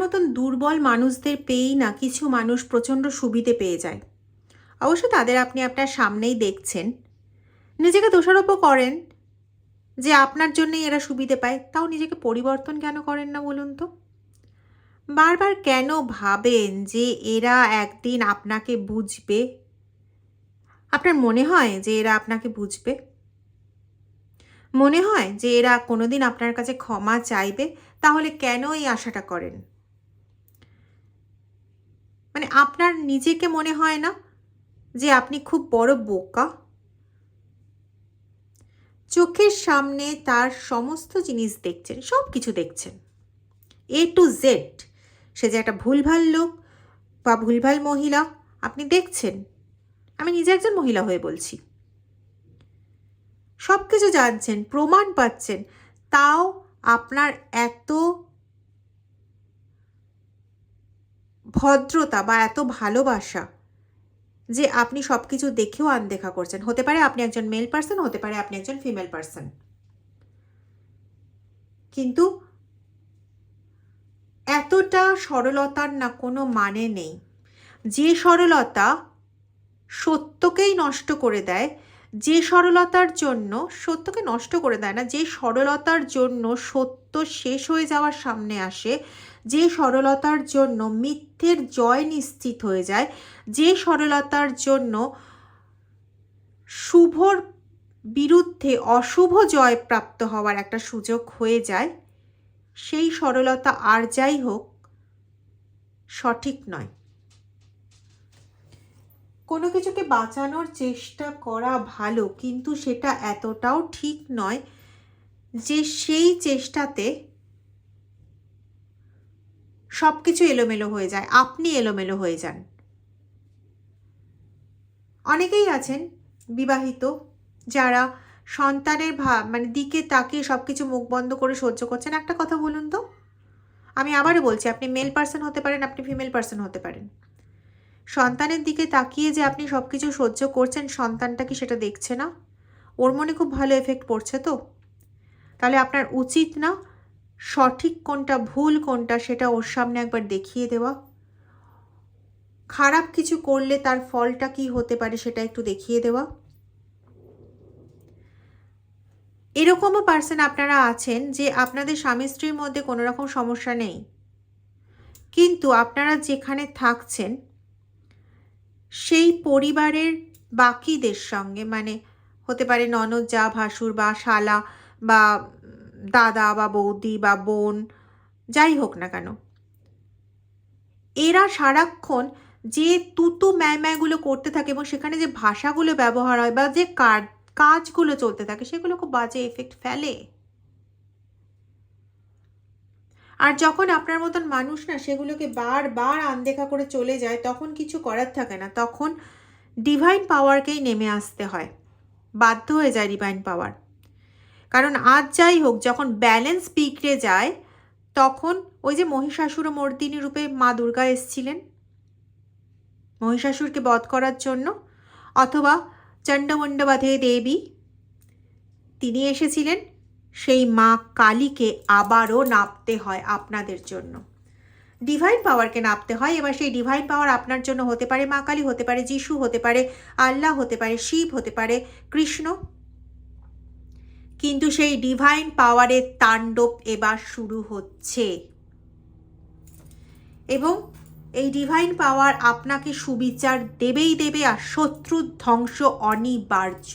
মতন দুর্বল মানুষদের পেয়েই না কিছু মানুষ প্রচণ্ড সুবিধে পেয়ে যায়। অবশ্য তাদের আপনি আপনার সামনেই দেখছেন। নিজেকে দোষারোপও করেন যে আপনার জন্যই এরা সুবিধে পায়, তাও নিজেকে পরিবর্তন কেন করেন না বলুন তো? বারবার কেন ভাবেন যে এরা একদিন আপনাকে বুঝবে? আপনার মনে হয় যে এরা আপনাকে বুঝবে? মনে হয় যে এরা কোনোদিন আপনার কাছে ক্ষমা চাইবে? তাহলে কেন এই আশাটা করেন? মানে আপনার নিজেকে মনে হয় না যে আপনি খুব বড় বোকা? চোখের সামনে তার সমস্ত জিনিস দেখছেন, সব কিছু দেখছেন, A to Z। সে যে একটা ভুলভাল লোক বা ভুলভাল মহিলা আপনি দেখছেন। আমি নিজে একজন মহিলা হয়ে বলছি। সব কিছু জানছেন, প্রমাণ পাচ্ছেন, তাও আপনার এত ভদ্রতা বা এত ভালোবাসা যে আপনি সব কিছু দেখেও আনদেখা করছেন। হতে পারে আপনি একজন মেল পার্সন, হতে পারে আপনি একজন ফিমেল পার্সন, কিন্তু এতটা সরলতার না কোনো মানে নেই। যে সরলতা সত্যকেই নষ্ট করে দেয়, যে সরলতার জন্য সত্যকে নষ্ট করে দেয় না, যে সরলতার জন্য সত্য শেষ হয়ে যাওয়ার সামনে আসে, যে সরলতার জন্য মিথ্যের জয় নিশ্চিত হয়ে যায়, যে সরলতার জন্য শুভর বিরুদ্ধে অশুভ জয় প্রাপ্ত হওয়ার একটা সুযোগ হয়ে যায়, সেই সরলতা আর যাই হোক সঠিক নয়। কোনো কিছুকে বাঁচানোর চেষ্টা করা ভালো, কিন্তু সেটা এতটাও ঠিক নয় যে সেই চেষ্টাতে সব কিছু এলোমেলো হয়ে যায়, আপনি এলোমেলো হয়ে যান। অনেকেই আছেন বিবাহিত যারা সন্তানের মানে দিকে তাকিয়ে সব কিছু মুখ বন্ধ করে সহ্য করছেন। একটা কথা বলুন তো, আমি আবারও বলছি, আপনি মেল পার্সন হতে পারেন, আপনি ফিমেল পার্সন হতে পারেন। সন্তানের দিকে তাকিয়ে যে আপনি সব কিছু সহ্য করছেন, সন্তানটা কি সেটা দেখছে না? ওর মনে খুব ভালো এফেক্ট পড়ছে তো? তাহলে আপনার উচিত না সঠিক কোনটা ভুল কোনটা সেটা ওর সামনে একবার দেখিয়ে দেওয়া? খারাপ কিছু করলে তার ফলটা কি হতে পারে সেটা একটু দেখিয়ে দেওয়া? এরকমও পার্সন আপনারা আছেন যে আপনাদের স্বামী স্ত্রীর মধ্যে কোনো রকম সমস্যা নেই, কিন্তু আপনারা যেখানে থাকছেন সেই পরিবারের বাকিদের সঙ্গে, মানে হতে পারে ননদ, যা, ভাসুর বা শালা বা দাদা বা বৌদি বা বোন, যাই হোক না কেন, এরা সারাক্ষণ যে তুতু ম্যাগুলো করতে থাকে এবং সেখানে যে ভাষাগুলো ব্যবহার হয় বা যে কাজগুলো চলতে থাকে, সেগুলো খুব বাজে এফেক্ট ফেলে। আর যখন আপনার মতন মানুষ না সেগুলোকে বারবার আনদেখা করে চলে যায়, তখন কিছু করার থাকে না, তখন ডিভাইন পাওয়ারকেই নেমে আসতে হয়, বাধ্য হয়ে যায় ডিভাইন পাওয়ার। কারণ আজ যাই হোক, যখন ব্যালেন্স বিগড়ে যায়, তখন ওই যে মহিষাসুর মর্দিনী রূপে মা দুর্গা এসছিলেন মহিষাসুরকে বধ করার জন্য, অথবা চণ্ডমণ্ডবাধে দেবী, তিনি এসেছিলেন, সেই মা কালীকে আবারও নাপতে হয় আপনাদের জন্য, ডিভাইন পাওয়ারকে নাপতে হয়। এবার সেই ডিভাইন পাওয়ার আপনার জন্য হতে পারে মা কালী, হতে পারে যিশু, হতে পারে আল্লাহ, হতে পারে শিব, হতে পারে কৃষ্ণ, কিন্তু সেই ডিভাইন পাওয়ারের তাণ্ডব এবার শুরু হচ্ছে এবং এই ডিভাইন পাওয়ার আপনাকে সুবিচার দেবেই দেবে, আর শত্রুর ধ্বংস অনিবার্য।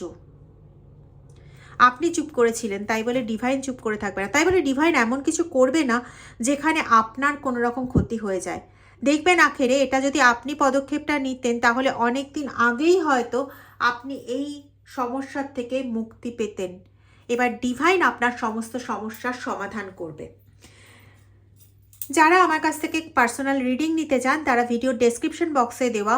আপনি চুপ করেছিলেন তাই বলে ডিভাইন চুপ করে থাকবে না, তাই বলে ডিভাইন এমন কিছু করবে না যেখানে আপনার কোনো রকম ক্ষতি হয়ে যায়। দেখবেন আখেরে এটা যদি আপনি পদক্ষেপটা নিতেন, তাহলে অনেক দিন আগেই হয়তো আপনি এই সমস্যার থেকে মুক্তি পেতেন। এবার ডিভাইন আপনার সমস্ত সমস্যার সমাধান করবে। যারা আমার কাছ থেকে পার্সোনাল রিডিং নিতে চান, তারা ভিডিও ডেসক্রিপশন বক্সে দেওয়া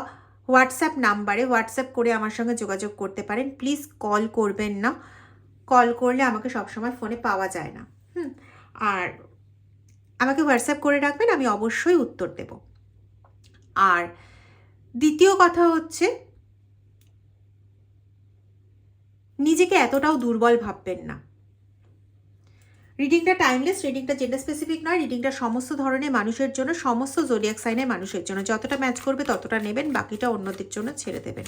হোয়াটসঅ্যাপ নাম্বারে হোয়াটসঅ্যাপ করে আমার সঙ্গে যোগাযোগ করতে পারেন। প্লিজ কল করবেন না, কল করলে আমাকে সবসময় ফোনে পাওয়া যায় না। আর আমাকে হোয়াটসঅ্যাপ করে রাখবেন, আমি অবশ্যই উত্তর দেব। আর দ্বিতীয় কথা হচ্ছে, নিজেকে এতটাও দুর্বল ভাববেন না। রিডিংটা টাইমলেস, রিডিংটা জেন্ডার স্পেসিফিক নয়, রিডিংটা সমস্ত ধরনের মানুষের জন্য, সমস্ত জোডিয়াক সাইনের মানুষের জন্য। যতটা ম্যাচ করবে ততটা নেবেন, বাকিটা অন্যদের জন্য ছেড়ে দেবেন,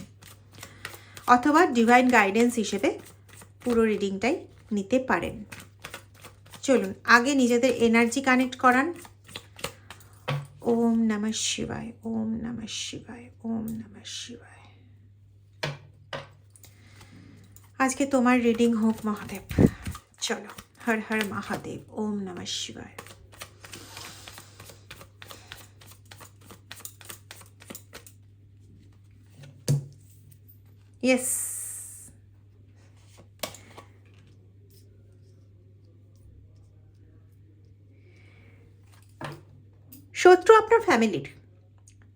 অথবা ডিভাইন গাইডেন্স হিসেবে পুরো রিডিংটাই নিতে পারেন। চলুন আগে নিজেদের এনার্জি কানেক্ট করান। ওম নমঃ শিবায়, ওম নমঃ শিবায়, ওম নমঃ শিবায়। আজকে তোমার রিডিং হোক মহাদেব। চলো, হর হর মহাদেব, ওম নমঃ শিবায়। ইয়েস, শত্রু আপনার ফ্যামিলির,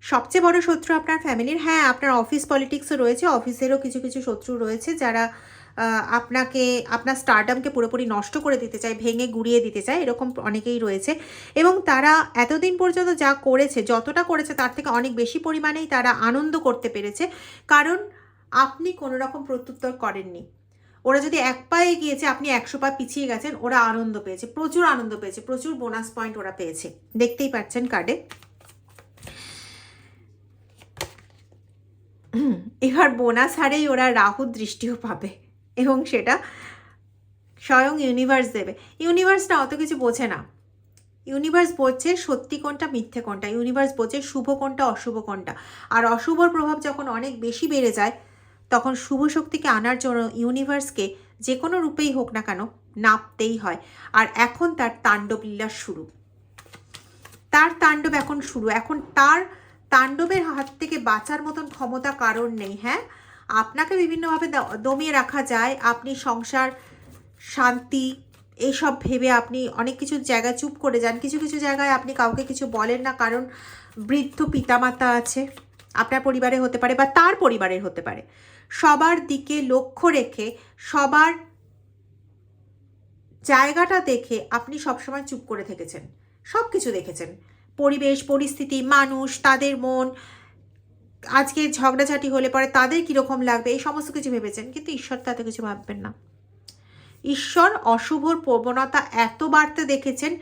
সবচেয়ে বড় শত্রু আপনার ফ্যামিলির। হ্যাঁ, আপনার অফিস পলিটিক্সও রয়েছে, অফিসেরও কিছু কিছু শত্রু রয়েছে যারা আপনাকে, আপনার স্টারডামকে পুরোপুরি নষ্ট করে দিতে চায়, ভেঙে গুড়িয়ে দিতে চায়, এরকম অনেকেই রয়েছে। এবং তারা এতদিন পর্যন্ত যা করেছে, যতটা করেছে তার থেকে অনেক বেশি পরিমাণেই তারা আনন্দ করতে পেরেছে, কারণ আপনি কোনো রকম প্রত্যুত্তর করেননি। ওরা যদি 1 পা এগিয়েছে, আপনি 100 পা পিছিয়ে গেছেন, ওরা আনন্দ পেয়েছে, প্রচুর আনন্দ পেয়েছে, প্রচুর বোনাস পয়েন্ট ওরা পেয়েছে, দেখতেই পাচ্ছেন কার্ডে। এবার বোনাস হারেই ওরা রাহুর দৃষ্টিও পাবে, এবং সেটা স্বয়ং ইউনিভার্স দেবে। ইউনিভার্সটা অত কিছু বোঝে না, ইউনিভার্স বোঝে সত্যি কোনটা মিথ্যে কোনটা, ইউনিভার্স বোঝে শুভ কোনটা অশুভ কোনটা। আর অশুভর প্রভাব যখন অনেক বেশি বেড়ে যায়, তখন শুভ শক্তিকে আনার জন্য ইউনিভার্সকে যে কোনো রূপেই হোক না কেন নাপতেই হয়। আর এখন তার তাণ্ডব লীলা শুরু, তার তাণ্ডব এখন শুরু। এখন তার তাণ্ডবের হাত থেকে বাঁচার মতন ক্ষমতা কারণ নেই। হ্যাঁ, আপনাকে বিভিন্নভাবে দমিয়ে রাখা যায়, আপনি সংসার, শান্তি এইসব ভেবে আপনি অনেক কিছু জায়গায় চুপ করে যান, কিছু কিছু জায়গায় আপনি কাউকে কিছু বলেন না, কারণ বৃদ্ধ পিতামাতা আছে, আপনার পরিবারে হতে পারে বা তার পরিবারের হতে পারে। সবার দিকে লক্ষ্য রেখে, সবার জায়গাটা দেখে আপনি সবসময় চুপ করে থেকেছেন, সব কিছু দেখেছেন, পরিবেশ, পরিস্থিতি, মানুষ, তাদের মন, আজকে ঝগড়াঝাটি হলে পরে তাদের কীরকম লাগবে, এই সমস্ত কিছু ভেবেছেন। কিন্তু ঈশ্বর তাতে কিছু ভাববেন না। ঈশ্বর অশুভর প্রবণতা এত বাড়তে দেখেছেন,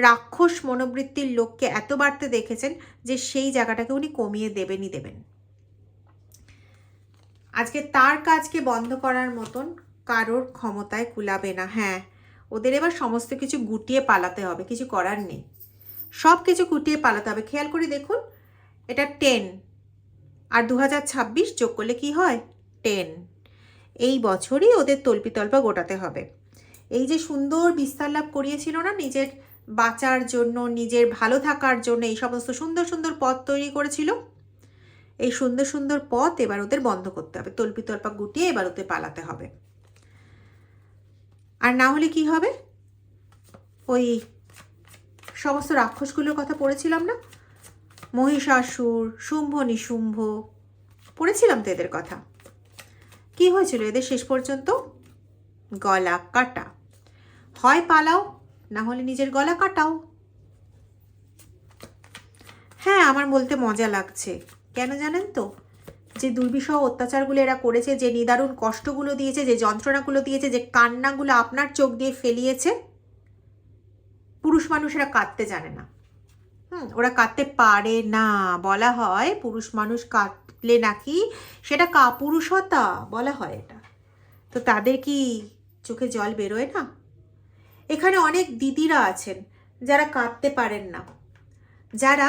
রাক্ষস মনোবৃত্তির লোককে এত বাড়তে দেখেছেন যে সেই জায়গাটাকে উনি কমিয়ে দেবেনই দেবেন। আজকে তার কাজকে বন্ধ করার মতন কারোর ক্ষমতায় কুলাবে না। হ্যাঁ, ওদের এবার সমস্ত কিছু গুটিয়ে পালাতে হবে, কিছু করার নেই, সব কিছু গুটিয়ে পালাতে হবে। খেয়াল করে দেখুন, এটা 10 আর 2026 যোগ করলে কি হয়? 10। এই বছরই ওদের তল্পিতল্পা গোটাতে হবে। এই যে সুন্দর বিস্তার লাভ করিয়েছিল না নিজের বাঁচার জন্য, নিজের ভালো থাকার জন্য, এই সমস্ত সুন্দর সুন্দর পথ তৈরি করেছিল, এই সুন্দর সুন্দর পথ এবার ওদের বন্ধ করতে হবে, তল্পিতল্পা গুটিয়ে এবার ওদের পালাতে হবে। আর না হলে কি হবে? ওই সমস্ত রাক্ষসগুলোর কথা পড়েছিলাম না, মহিষাসুর, শুম্ভ নিশুম্ভ, পড়েছিলাম তো এদের কথা। কি হয়েছিল এদের শেষ পর্যন্ত? গলা কাটা। হয় পালাও, না হলে নিজের গলা কাটাও। হ্যাঁ, আমার বলতে মজা লাগছে, কেন জানেন তো? যে দুর্বিষহ অত্যাচারগুলো এরা করেছে, যে নিদারুণ কষ্টগুলো দিয়েছে, যে যন্ত্রণাগুলো দিয়েছে, যে কান্নাগুলো আপনার চোখ দিয়ে ফেলিয়েছে, পুরুষ মানুষেরা কাঁদতে জানে না। ওরা কাঁদতে পারে না। বলা হয় পুরুষ মানুষ কাঁদলে নাকি সেটা কাপুরুষতা বলা হয় এটা। তো তাদের কি চোখে জল বেরোয় না? এখানে অনেক দিদিরা আছেন যারা কাঁদতে পারেন না, যারা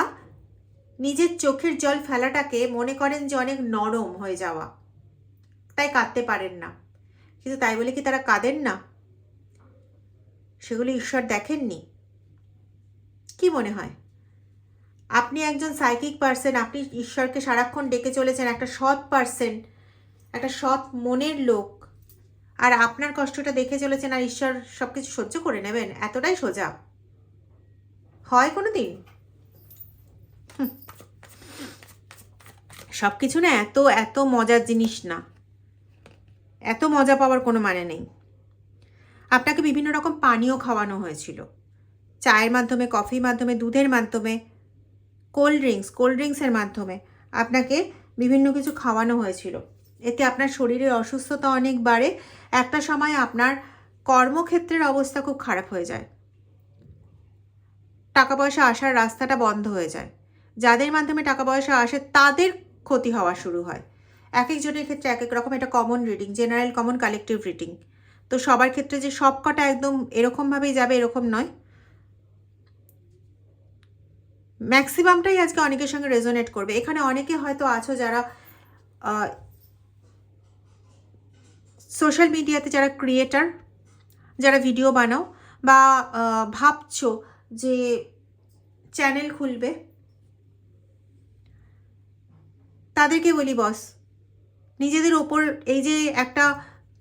নিজের চোখের জল ফেলাটাকে মনে করেন যে অনেক নরম হয়ে যাওয়া, তাই কাঁদতে পারেন না। কিন্তু তাই বলে কি তারা কাঁদেন না? সেগুলো ঈশ্বর দেখেননি? কি মনে হয়? আপনি একজন সাইকিক পার্সন, আপনি ঈশ্বরকে সারাক্ষণ ডেকে চলেছেন, একটা সৎ পার্সন, একটা সৎ মনের লোক, আর আপনার কষ্টটা দেখে চলেছেন, আর ঈশ্বর সব কিছু সহ্য করে নেবেন? এতটাই সোজা হয় কোনো দিন? সব কিছু না এত এত মজার জিনিস না, এত মজা পাওয়ার কোনো মানে নেই। আপনাকে বিভিন্ন রকম পানীয় খাওয়ানো হয়েছিল, চায়ের মাধ্যমে, কফির মাধ্যমে, দুধের মাধ্যমে, কোল্ড ড্রিঙ্কসের মাধ্যমে আপনাকে বিভিন্ন কিছু খাওয়ানো হয়েছিল। এতে আপনার শরীরের অসুস্থতা অনেক বাড়ে, একটা সময় আপনার কর্মক্ষেত্রের অবস্থা খুব খারাপ হয়ে যায়। টাকা পয়সা আসার রাস্তাটা বন্ধ হয়ে যায়। যাদের মাধ্যমে টাকা পয়সা আসে তাদের ক্ষতি হওয়া শুরু হয়। এক একজনের ক্ষেত্রে এক এক রকম, এটা common reading, general common collective reading. তো সবার ক্ষেত্রে যে সব কটা একদম এরকমভাবেই যাবে এরকম নয়, ম্যাক্সিমামটাই আজকে অনেকের সঙ্গে রেজোনেট করবে। এখানে অনেকে হয়তো আছো যারা সোশ্যাল মিডিয়াতে, যারা ক্রিয়েটার, যারা ভিডিও বানাও বা ভাবছো যে চ্যানেল খুলবে, তাদেরকে বলি বস, নিজেদের ওপর এই যে একটা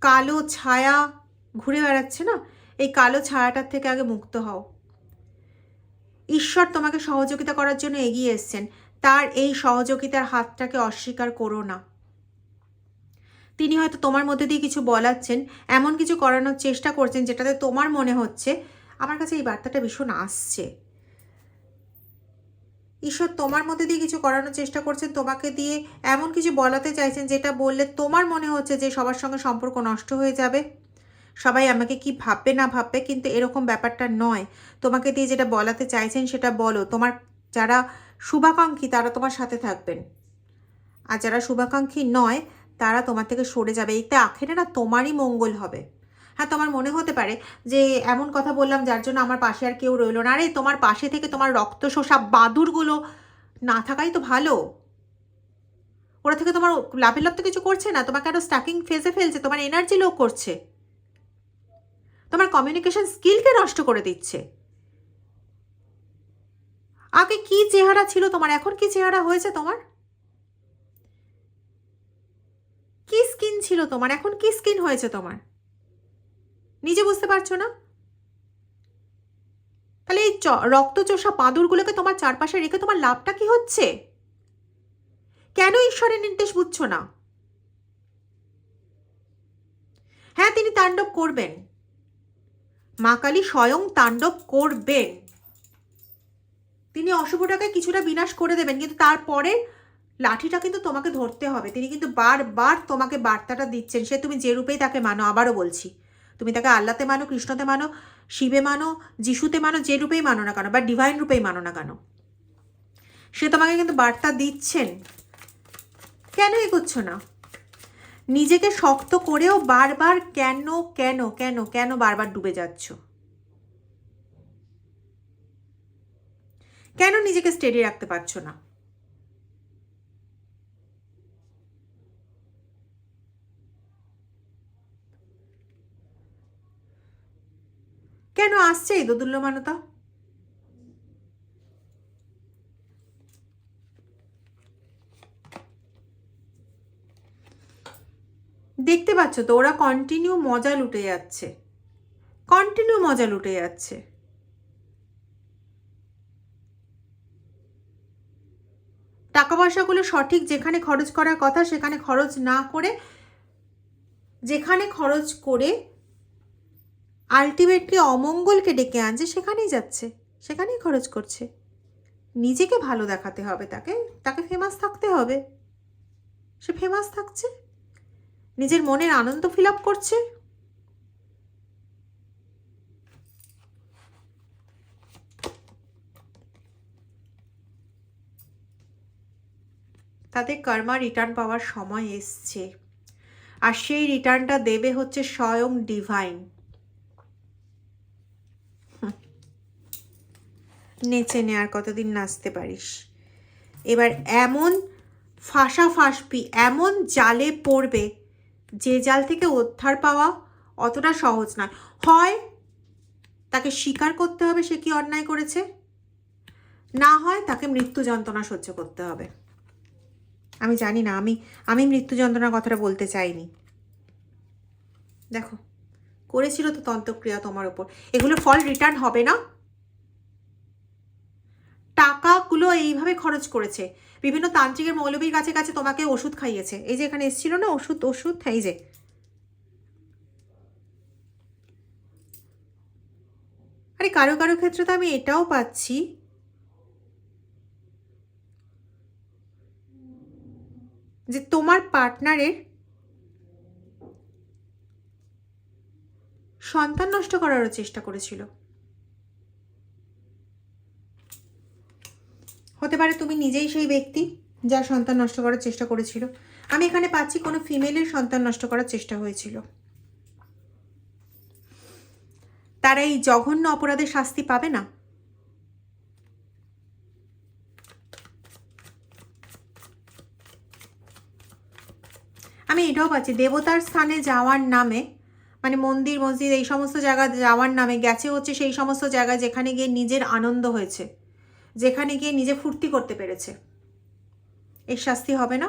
কালো ছায়া ঘুরে বেড়াচ্ছে না, এই কালো ছায়াটার থেকে আগে মুক্ত হও। ঈশ্বর তোমাকে সহযোগিতা করার জন্য এগিয়ে এসছেন, তার এই সহযোগিতার হাতটাকে অস্বীকার করো না। তিনি হয়তো তোমার মধ্যে দিয়ে কিছু বলাচ্ছেন, এমন কিছু করানোর চেষ্টা করছেন যেটাতে তোমার মনে হচ্ছে আমার কাছে এই বার্তাটা ভীষণ আসছে। ঈশ্বর তোমার মধ্যে দিয়ে কিছু করানোর চেষ্টা করছেন, তোমাকে দিয়ে এমন কিছু বলাতে চাইছেন যেটা বললে তোমার মনে হচ্ছে যে সবার সঙ্গে সম্পর্ক নষ্ট হয়ে যাবে, সবাই আমাকে কি ভাববে না ভাববে, কিন্তু এরকম ব্যাপারটা নয়। তোমাকে দিয়ে যেটা বলাতে চাইছেন সেটা বলো। তোমার যারা শুভাকাঙ্ক্ষী তারা তোমার সাথে থাকবেন, আর যারা শুভাকাঙ্ক্ষী নয় তারা তোমার থেকে সরে যাবে। এতে আখেরে না তোমারই মঙ্গল হবে। হ্যাঁ, তোমার মনে হতে পারে যে এমন কথা বললাম যার জন্য আমার পাশে আর কেউ রইলো না। আরে তোমার পাশে থেকে তোমার রক্ত শোষা বাদুরগুলো না থাকাই তো ভালো। ওরা থেকে তোমার লাভের লাভ তো কিছু করছে না, তোমাকে আরো স্টাকিং ফেজে ফেলছে, তোমার এনার্জি লো করছে, তোমার কমিউনিকেশন স্কিলকে নষ্ট করে দিচ্ছে। আগে কি চেহারা ছিল তোমার, এখন কি চেহারা হয়েছে তোমার? কি স্কিন ছিল তোমার, এখন কি স্কিন হয়েছে তোমার? নিজে বুঝতে পারছো না? তাহলে এই রক্তচোষা বাঁদরগুলোকে তোমার চারপাশে রেখে তোমার লাভটা কি হচ্ছে? কেন ঈশ্বরের নির্দেশ বুঝছো না? হ্যাঁ, তিনি তাণ্ডব করবেন, মা কালী স্বয়ং তাণ্ডব করবেন। তিনি অশুভটাকে কিছুটা বিনাশ করে দেবেন, কিন্তু তারপরে লাঠিটা কিন্তু তোমাকে ধরতে হবে। তিনি কিন্তু বারবার তোমাকে বার্তাটা দিচ্ছেন, সে তুমি যে রূপেই তাকে মানো। আবারও বলছি, তুমি তাকে আল্লাহতে মানো, কৃষ্ণতে মানো, শিবে মানো, যিশুতে মানো, যে রূপেই মানো না কেন, বা ডিভাইন রূপেই মানো না কেন, সে তোমাকে কিন্তু বার্তা দিচ্ছেন। কেন এগোচ্ছ না? নিজেকে শক্ত করেও বারবার কেন কেন কেন কেন বারবার ডুবে যাচ্ছ? কেন নিজেকে স্টেডি রাখতে পারছো না? কেন আসছে এই দোদুল্যমানতা? দেখতে পাচ্ছ তো, ওরা কন্টিনিউ মজা লুটে যাচ্ছে, কন্টিনিউ মজা লুটে যাচ্ছে। টাকা পয়সাগুলো সঠিক যেখানে খরচ করার কথা সেখানে খরচ না করে, যেখানে খরচ করে আলটিমেটলি অমঙ্গলকে ডেকে আনছে সেখানেই যাচ্ছে, সেখানেই খরচ করছে। নিজেকে ভালো দেখাতে হবে, তাকে তাকে ফেমাস থাকতে হবে। সে ফেমাস থাকছে, নিজের মনের আনন্দ ফিল আপ করছে। তাদের কর্মা রিটার্ন পাওয়ার সময় এসছে, আর সেই রিটার্নটা দেবে হচ্ছে স্বয়ং ডিভাইন। নেচে নে, আর কতদিন নাচতে পারিস। এবার এমন ফাঁসা ফাঁসবি, এমন জালে পড়বে যে জাল থেকে উদ্ধার পাওয়া অতটা সহজ নয়। হয় তাকে স্বীকার করতে হবে সে কি অন্যায় করেছে, না হয় তাকে মৃত্যু যন্ত্রণা সহ্য করতে হবে। আমি জানি না, আমি মৃত্যু যন্ত্রণার কথাটা বলতে চাইনি। দেখো, করেছিল তো তন্ত্রক্রিয়া তোমার ওপর, এগুলো ফল রিটার্ন হবে না। টাকাগুলো এইভাবে খরচ করেছে, বিভিন্ন তান্ত্রিকের মৌলবীর কাছে কাছে তোমাকে ওষুধ খাইয়েছে। এই যে এখানে এসেছিল না ওষুধ, এই যে আরে কারো কারো ক্ষেত্রে তো আমি এটাও পাচ্ছি যে তোমার পার্টনারের সন্তান নষ্ট করারও চেষ্টা করেছিল। হতে পারে তুমি নিজেই সেই ব্যক্তি যার সন্তান নষ্ট করার চেষ্টা করেছিল। আমি এখানে পাচ্ছি কোনো ফিমেলের সন্তান নষ্ট করার চেষ্টা হয়েছিল। তারা এই জঘন্য অপরাধের শাস্তি পাবে না? আমি এটাও পাচ্ছি দেবতার স্থানে যাওয়ার নামে, মানে মন্দির মসজিদ এই সমস্ত জায়গা যাওয়ার নামে গেছে হচ্ছে সেই সমস্ত জায়গায় যেখানে গিয়ে নিজের আনন্দ হয়েছে, যেখানে গিয়ে নিজে ফুর্তি করতে পেরেছে। এর শাস্তি হবে না?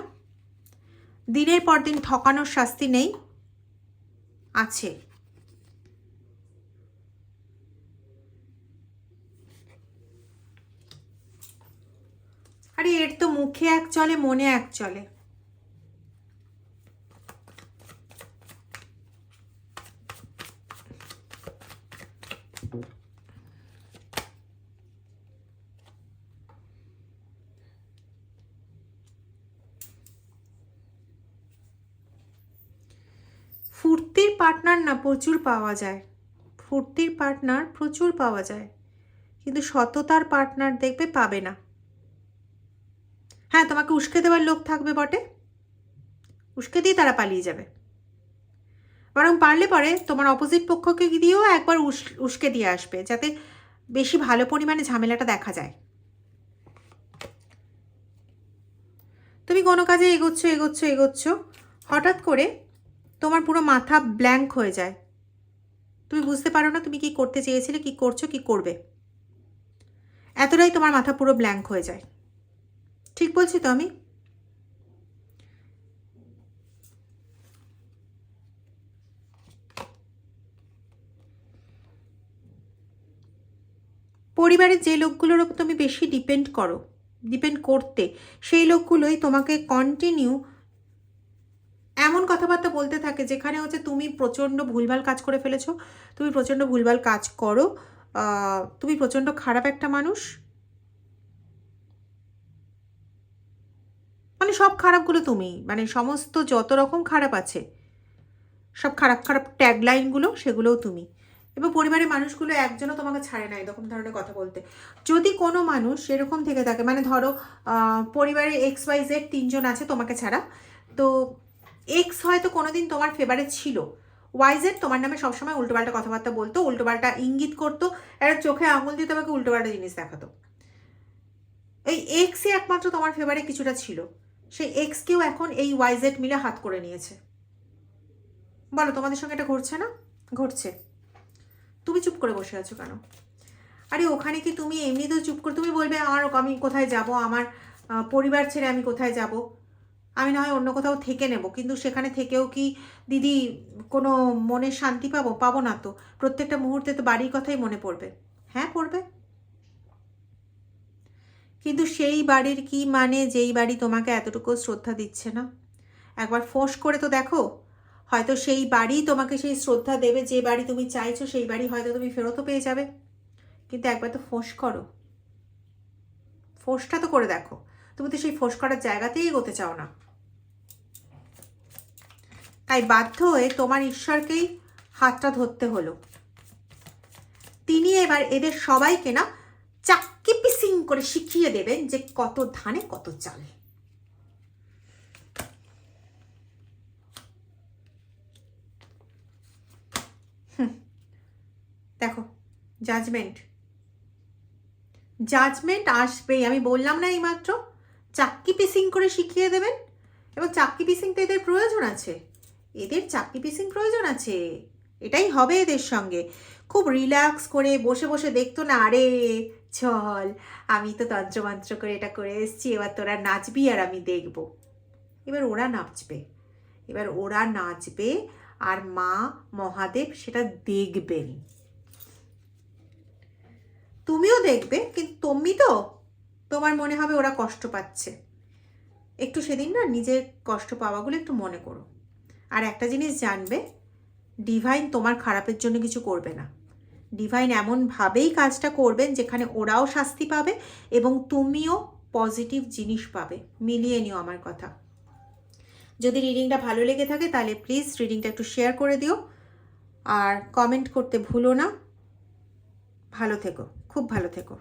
দিনের পর দিন ঠকানোর শাস্তি নেই? আছে। আরে এর তো মুখে এক চলে, মনে এক চলে। ফুর্তির পার্টনার না প্রচুর পাওয়া যায়, ফুর্তির পার্টনার প্রচুর পাওয়া যায়, কিন্তু সততার পার্টনার দেখবে পাবে না। হ্যাঁ, তোমাকে উস্কে দেওয়ার লোক থাকবে বটে, উস্কে দিয়ে তারা পালিয়ে যাবে। বরং পারলে পরে তোমার অপোজিট পক্ষকে দিয়েও একবার উস্কে দিয়ে আসবে, যাতে বেশি ভালো পরিমাণে ঝামেলাটা দেখা যায়। তুমি কোনো কাজে এগোচ্ছ এগোচ্ছ এগোচ্ছ, হঠাৎ করে তোমার পুরো মাথা ব্ল্যাঙ্ক হয়ে যায়। তুমি বুঝতে পারো না তুমি কি করতে চেয়েছিলে, কি করছো, কি করবে। এতটাই তোমার মাথা পুরো ব্ল্যাঙ্ক হয়ে যায়। ঠিক বলছি তো আমি? পরিবারের যে লোকগুলোর ওপর তুমি বেশি ডিপেন্ড করতে, সেই লোকগুলোই তোমাকে কন্টিনিউ এমন কথাবার্তা বলতে থাকে যেখানে হচ্ছে তুমি প্রচণ্ড ভুলভাল কাজ করে ফেলেছো, তুমি প্রচণ্ড ভুলভাল কাজ করো, তুমি প্রচণ্ড খারাপ একটা মানুষ। মানে সব খারাপগুলো তুমি, মানে সমস্ত যত রকম খারাপ আছে, সব খারাপ খারাপ ট্যাগলাইনগুলো সেগুলোও তুমি। এবং পরিবারের মানুষগুলো একজনও তোমাকে ছাড়ে না এরকম ধরনের কথা বলতে। যদি কোনো মানুষ এরকম থেকে থাকে, মানে ধরো পরিবারে XYZ 3 জন আছে তোমাকে ছাড়া, তো এক্স হয়তো কোনোদিন তোমার ফেভারে ছিল, YZ তোমার নামে সবসময় উল্টোপাল্টা কথাবার্তা বলতো, উল্টোপাল্টা ইঙ্গিত করতো, একটা চোখে আঙুল দিয়ে তোমাকে উল্টোপাল্টা জিনিস দেখাতো। ওই এক্সই একমাত্র তোমার ফেভারে কিছুটা ছিল, সেই এক্সকেও এখন এই YZ মিলে হাত করে নিয়েছে। বলো তোমাদের সঙ্গে এটা ঘটছে না? ঘটছে। তুমি চুপ করে বসে আছো কেন? আরে ওখানে কি তুমি এমনিতেও চুপ করে, তুমি বলবে আমি কোথায় যাব, আমার পরিবার ছেড়ে আমি কোথায় যাব, আমি না হয় অন্য কোথাও থেকে নেব, কিন্তু সেখানে থেকেও কি দিদি কোনো মনের শান্তি পাবো না তো। প্রত্যেকটা মুহূর্তে তো বাড়ির কথাই মনে পড়বে। হ্যাঁ পড়বে, কিন্তু সেই বাড়ির কি মানে যেই বাড়ি তোমাকে এতটুকু শ্রদ্ধা দিচ্ছে না? একবার ফোঁস করে তো দেখো, হয়তো সেই বাড়ি তোমাকে সেই শ্রদ্ধা দেবে, যে বাড়ি তুমি চাইছো সেই বাড়ি হয়তো তুমি ফেরতও পেয়ে যাবে। কিন্তু একবার তো ফোঁস করো, ফোঁসটা তো করে দেখো। তুমি তো সেই ফোঁস করার জায়গাতেই এগোতে চাও না। তাই বাধ্য হয়ে তোমার ঈশ্বরকেই হাতটা ধরতে হলো। তিনি এবার এদের সবাইকে না চাক্কি পিসিং করে শিখিয়ে দেবেন যে কত ধানে কত চাল। দেখো জাজমেন্ট আসবেই। আমি বললাম না এইমাত্র, চাক্কি পিসিং করে শিখিয়ে দেবেন। এবং চাক্কি পিসিং তো এদের প্রয়োজন আছে, এদের চাক্কি পিসিং প্রয়োজন আছে। এটাই হবে এদের সঙ্গে। খুব রিল্যাক্স করে বসে বসে দেখতো না, আরে চল আমি তো তন্ত্রমন্ত্র করে এটা করে এসছি, এবার তোরা নাচবি আর আমি দেখব। এবার ওরা নাচবে, আর মা মহাদেব সেটা দেখবেন। তুমিও দেখবে, কিন্তু তুমি তো, তোমার মনে হবে ওরা কষ্ট পাচ্ছে। একটু সেদিন না নিজের কষ্ট পাওয়াগুলো একটু মনে করো। আর একটা জিনিস জানবে, ডিভাইন তোমার খারাপের জন্য কিছু করবে না। ডিভাইন এমনভাবেই কাজটা করবেন যেখানে ওরাও শাস্তি পাবে এবং তুমিও পজিটিভ জিনিস পাবে। মিলিয়ে নিও আমার কথা। যদি রিডিংটা ভালো লেগে থাকে তাহলে প্লিজ রিডিংটা একটু শেয়ার করে দিও, আর কমেন্ট করতে ভুলো না। ভালো থেকো, খুব ভালো থেকো।